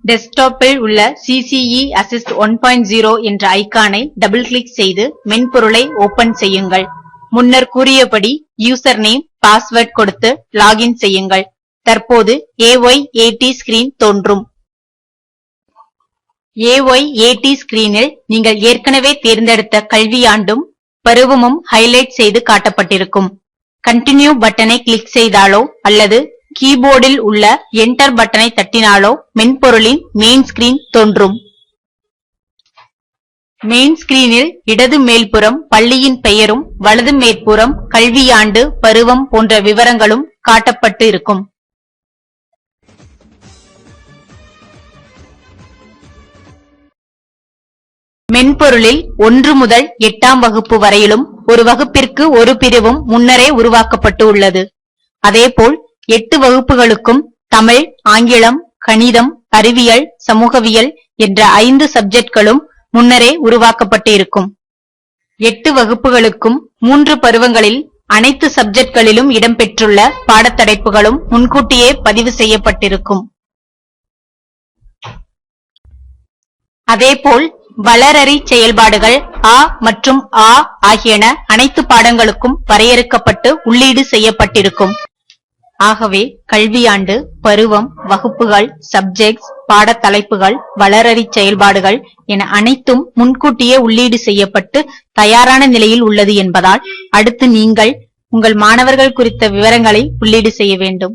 டெஸ்க்டாப்பில் உள்ள CCE Assist 1.0 என்ற ஐகானை டபுள் கிளிக் செய்து மென்பொருளை ஓபன் செய்யுங்கள். முன்னர் கூறியபடி யூசர் நேம், பாஸ்வேர்ட் கொடுத்து லாகின் செய்யுங்கள். தற்போது AYAT ஸ்கிரீன் தோன்றும். AYAT ஸ்கிரீனில் நீங்கள் ஏற்கனவே தேர்ந்தெடுத்த கல்வியாண்டும் பருவமும் ஹைலைட் செய்து காட்டப்பட்டிருக்கும். கண்டினியூ பட்டனை கிளிக் செய்தாலோ அல்லது கீபோர்டில் உள்ள Enter பட்டனை தட்டினாலோ மென்பொருளின் மெயின் ஸ்கிரீன் தோன்றும். மெயின் ஸ்கிரீனில் இடது மேல்புறம் பள்ளியின் பெயரும் வலது மேற்புறம் கல்வியாண்டு, பருவம் போன்ற விவரங்களும் காட்டப்பட்டு இருக்கும். மென்பொருளில் 1 முதல் 8ஆம் வகுப்பு வரையிலும் ஒரு வகுப்பிற்கு ஒரு பிரிவும் முன்னரே உருவாக்கப்பட்டு உள்ளது. அதேபோல் 8 வகுப்புகளுக்கும் தமிழ், ஆங்கிலம், கணிதம், அறிவியல், சமூகவியல் என்ற 5 சப்ஜெக்ட்களும் முன்னரே உருவாக்கப்பட்டு இருக்கும். 8 வகுப்புகளுக்கும் 3 பருவங்களில் அனைத்து சப்ஜெக்ட்களிலும் இடம்பெற்றுள்ள பாடத்தடைப்புகளும் முன்கூட்டியே பதிவு செய்யப்பட்டிருக்கும். அதேபோல் வளரறி செயல்பாடுகள் அ மற்றும் ஆ ஆகியன அனைத்து பாடங்களுக்கும் வரையறுக்கப்பட்டு உள்ளீடு செய்யப்பட்டிருக்கும். ஆகவே கல்வியாண்டு, பருவம், வகுப்புகள், சப்ஜெக்ட்ஸ், பாடத்தலைப்புகள், வளரறி செயல்பாடுகள் என அனைத்தும் முன்கூட்டியே உள்ளீடு செய்யப்பட்டு தயாரான நிலையில் உள்ளது என்பதால் அடுத்து நீங்கள் உங்கள் மாணவர்கள் குறித்த விவரங்களை உள்ளீடு செய்ய வேண்டும்.